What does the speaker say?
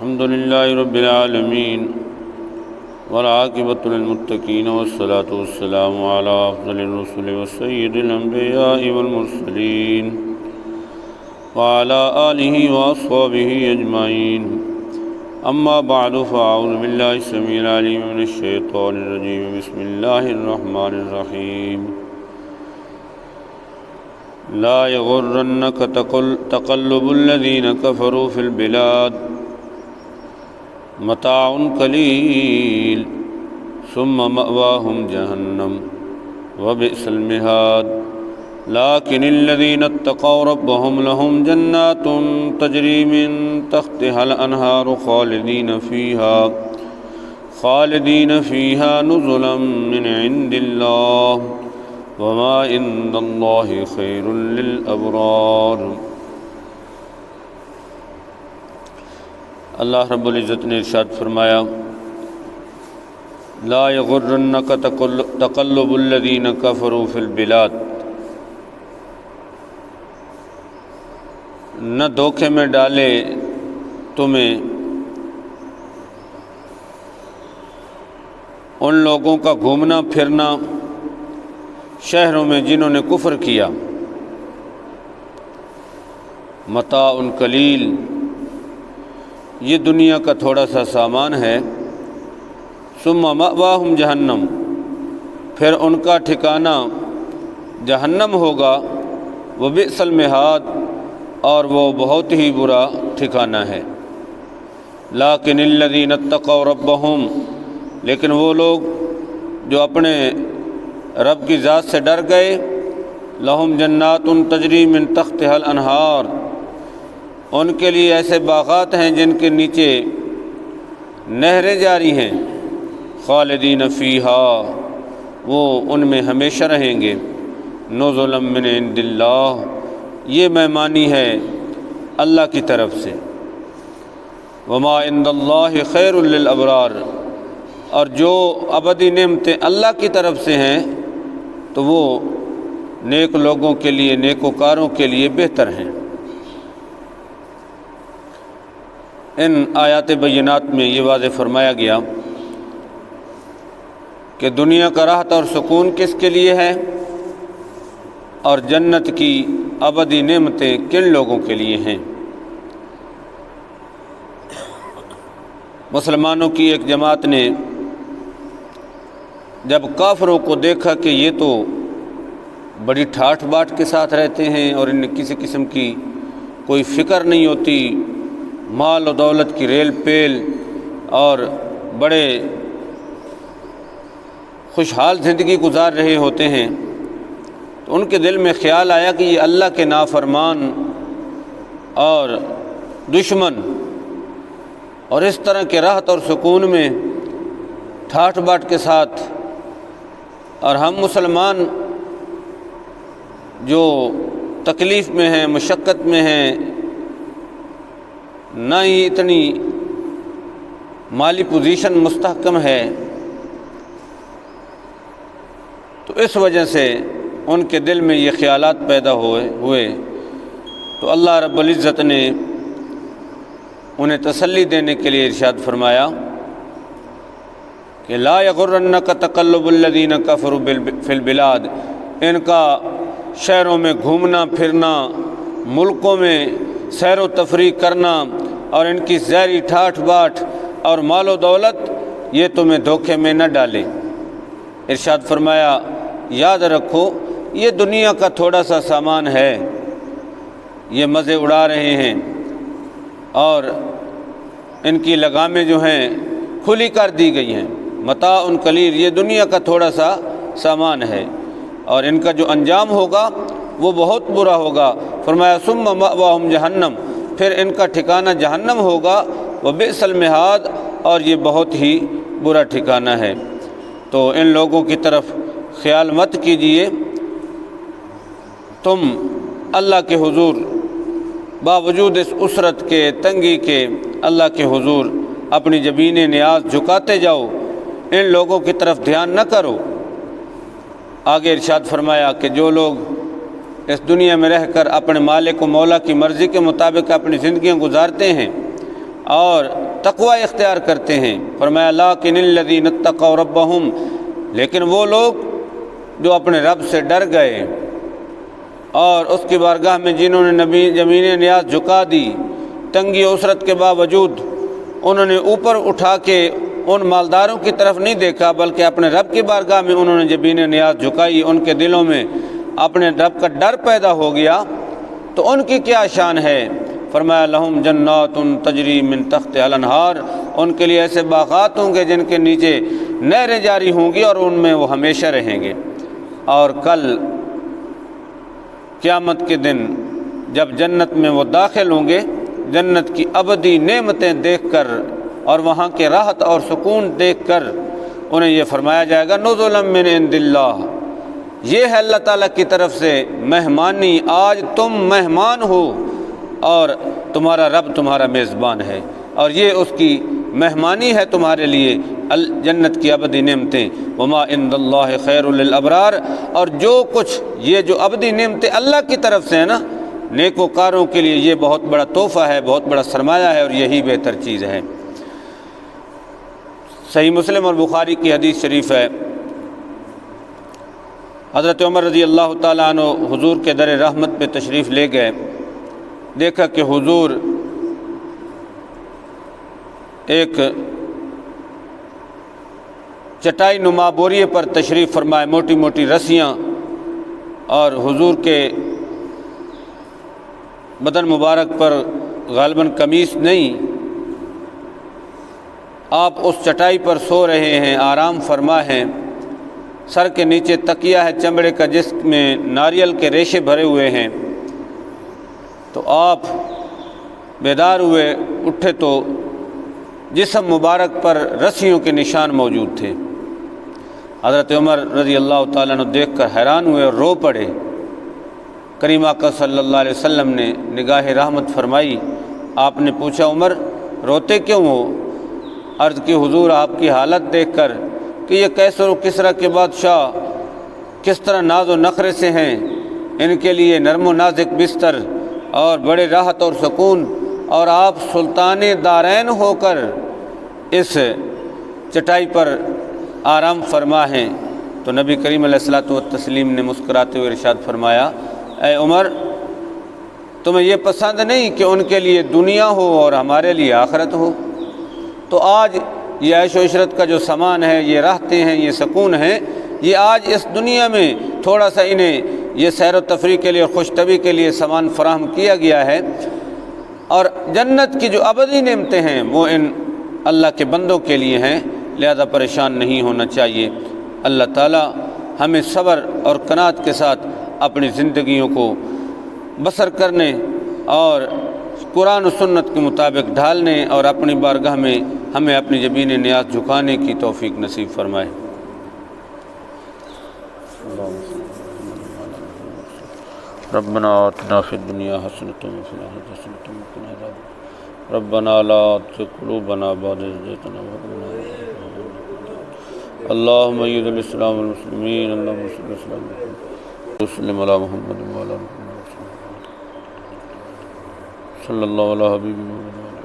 الحمد لله رب العالمين والعاقبة للمتقين والصلاة والسلام على أفضل الرسل وسيد الأنبياء والمرسلين وعلى آله وأصحابه أجمعين. أما بعد فأعوذ بالله السميع العليم من الشيطان الرجيم. بسم الله الرحمن الرحيم. لا يغرنك تقلب الذين كفروا في البلاد متاع قليل ثم مأواهم جهنم وبئس المهاد. لكن الذين اتقوا ربهم لهم جنات تجري من تحتها الأنهار خالدين فيها نزلا من عند الله وما عند الله خير للأبرار. اللہ رب العزت نے ارشاد فرمایا، لا یغرنک تقلب الذین کفروا فی البلاد، نہ دھوکے میں ڈالے تمہیں ان لوگوں کا گھومنا پھرنا شہروں میں جنہوں نے کفر کیا. متاع قلیل، یہ دنیا کا تھوڑا سا سامان ہے. ثم مأواہم جہنم، پھر ان کا ٹھکانہ جہنم ہوگا. وبئس المہاد، اور وہ بہت ہی برا ٹھکانہ ہے. لیکن الذین اتقوا ربہم، لیکن وہ لوگ جو اپنے رب کی ذات سے ڈر گئے، لہم جنات تجری من تحتها الانہار، ان کے لیے ایسے باغات ہیں جن کے نیچے نہریں جاری ہیں. خالدین فیہا، وہ ان میں ہمیشہ رہیں گے. نزلا من عند اللہ، یہ مہمانی ہے اللہ کی طرف سے. وما عند اللہ خیر للابرار، اور جو ابدی نعمتیں اللہ کی طرف سے ہیں تو وہ نیک لوگوں کے لیے، نیکوکاروں کے لیے بہتر ہیں. ان آیات بینات میں یہ واضح فرمایا گیا کہ دنیا کا راحت اور سکون کس کے لیے ہے، اور جنت کی ابدی نعمتیں کن لوگوں کے لیے ہیں. مسلمانوں کی ایک جماعت نے جب کافروں کو دیکھا کہ یہ تو بڑی ٹھاٹھ باٹ کے ساتھ رہتے ہیں اور انہیں کسی قسم کی کوئی فکر نہیں ہوتی، مال و دولت کی ریل پیل اور بڑے خوشحال زندگی گزار رہے ہوتے ہیں، تو ان کے دل میں خیال آیا کہ یہ اللہ کے نافرمان اور دشمن، اور اس طرح کے راحت اور سکون میں ٹھاٹھ باٹ کے ساتھ، اور ہم مسلمان جو تکلیف میں ہیں، مشقت میں ہیں، نہ ہی اتنی مالی پوزیشن مستحکم ہے، تو اس وجہ سے ان کے دل میں یہ خیالات پیدا ہوئے تو اللہ رب العزت نے انہیں تسلی دینے کے لیے ارشاد فرمایا کہ لا یغرنک تقلب الذین کفروا فی البلاد، ان کا شہروں میں گھومنا پھرنا، ملکوں میں سیر و تفریح کرنا، اور ان کی ظاہری ٹھاٹھ باٹھ اور مال و دولت یہ تمہیں دھوکے میں نہ ڈالے. ارشاد فرمایا یاد رکھو یہ دنیا کا تھوڑا سا سامان ہے، یہ مزے اڑا رہے ہیں اور ان کی لگامیں جو ہیں کھلی کر دی گئی ہیں. متاع قلیل، یہ دنیا کا تھوڑا سا سامان ہے اور ان کا جو انجام ہوگا وہ بہت برا ہوگا. فرمایا ثم مأواہم جہنم، پھر ان کا ٹھکانہ جہنم ہوگا. وبئس المہاد، اور یہ بہت ہی برا ٹھکانہ ہے. تو ان لوگوں کی طرف خیال مت کیجیے. تم اللہ کے حضور باوجود اس اسرت کے، تنگی کے، اللہ کے حضور اپنی جبین نیاز جھکاتے جاؤ، ان لوگوں کی طرف دھیان نہ کرو. آگے ارشاد فرمایا کہ جو لوگ اس دنیا میں رہ کر اپنے مالک و مولا کی مرضی کے مطابق اپنی زندگیاں گزارتے ہیں اور تقوی اختیار کرتے ہیں۔ فرمایا لیکن الذین اتقوا ربہم، لیکن وہ لوگ جو اپنے رب سے ڈر گئے اور اس کی بارگاہ میں جنہوں نے زمین نیاز جھکا دی، تنگی اسرت کے باوجود انہوں نے اوپر اٹھا کے ان مالداروں کی طرف نہیں دیکھا، بلکہ اپنے رب کی بارگاہ میں انہوں نے زمین نیاز جھکائی، ان کے دلوں میں اپنے رب کا ڈر پیدا ہو گیا، تو ان کی کیا شان ہے؟ فرمایا لہم جنات تجری من تحتہا الانہار، ان کے لیے ایسے باغات ہوں گے جن کے نیچے نہریں جاری ہوں گی اور ان میں وہ ہمیشہ رہیں گے۔ اور کل قیامت کے دن جب جنت میں وہ داخل ہوں گے، جنت کی ابدی نعمتیں دیکھ کر اور وہاں کے راحت اور سکون دیکھ کر انہیں یہ فرمایا جائے گا نزلا من عند اللہ، یہ ہے اللہ تعالیٰ کی طرف سے مہمانی، آج تم مہمان ہو اور تمہارا رب تمہارا میزبان ہے، اور یہ اس کی مہمانی ہے تمہارے لیے، جنت کی ابدی نعمتیں۔ وما عند اللہ خیر للابرار، اور جو کچھ یہ جو ابدی نعمتیں اللہ کی طرف سے ہیں نا، نیکوکاروں کے لیے یہ بہت بڑا تحفہ ہے، بہت بڑا سرمایہ ہے، اور یہی بہتر چیز ہے۔ صحیح مسلم اور بخاری کی حدیث شریف ہے، حضرت عمر رضی اللہ تعالیٰ عنہ حضور کے در رحمت پہ تشریف لے گئے، دیکھا کہ حضور ایک چٹائی نما بوریے پر تشریف فرمائے، موٹی موٹی رسیاں، اور حضور کے بدن مبارک پر غالباً قمیص نہیں، آپ اس چٹائی پر سو رہے ہیں، آرام فرما ہیں، سر کے نیچے تکیہ ہے چمڑے کا جس میں ناریل کے ریشے بھرے ہوئے ہیں۔ تو آپ بیدار ہوئے، اٹھے تو جسم مبارک پر رسیوں کے نشان موجود تھے۔ حضرت عمر رضی اللہ تعالیٰ عنہ دیکھ کر حیران ہوئے اور رو پڑے۔ کریم آقا صلی اللہ علیہ وسلم نے نگاہ رحمت فرمائی، آپ نے پوچھا عمر روتے کیوں ہو؟ عرض کی حضور آپ کی حالت دیکھ کر کہ یہ کیسر و کسریٰ کے بادشاہ کس طرح ناز و نخرے سے ہیں، ان کے لیے نرم و نازک بستر اور بڑے راحت اور سکون، اور آپ سلطان دارین ہو کر اس چٹائی پر آرام فرما ہیں۔ تو نبی کریم علیہ الصلوۃ والتسلیم نے مسکراتے ہوئے ارشاد فرمایا، اے عمر تمہیں یہ پسند نہیں کہ ان کے لیے دنیا ہو اور ہمارے لیے آخرت ہو؟ تو آج یہ عیش و عشرت کا جو سامان ہے، یہ راحتیں ہیں، یہ سکون ہے، یہ آج اس دنیا میں تھوڑا سا انہیں یہ سیر و تفریح کے لیے اور خوش طبعی کے لیے سامان فراہم کیا گیا ہے، اور جنت کی جو ابدی نعمتیں ہیں وہ ان اللہ کے بندوں کے لیے ہیں، لہذا پریشان نہیں ہونا چاہیے۔ اللہ تعالی ہمیں صبر اور قناعت کے ساتھ اپنی زندگیوں کو بسر کرنے اور قرآن و سنت کے مطابق ڈھالنے اور اپنی بارگاہ میں ہمیں اپنی جبین نیاز جھکانے کی توفیق نصیب فرمائے۔ ربنا آتنا فی الدنیا حسنۃ وفی الآخرۃ حسنۃ وقنا عذاب النار ربنا لا تزغ قلوبنا بعد إذ هديتنا وهب لنا من لدنك رحمة إنك أنت الوهاب اللهم أيد الإسلام والمسلمين اللهم صل وسلم على محمد وعلى آل محمد صلى الله على حبيبنا محمد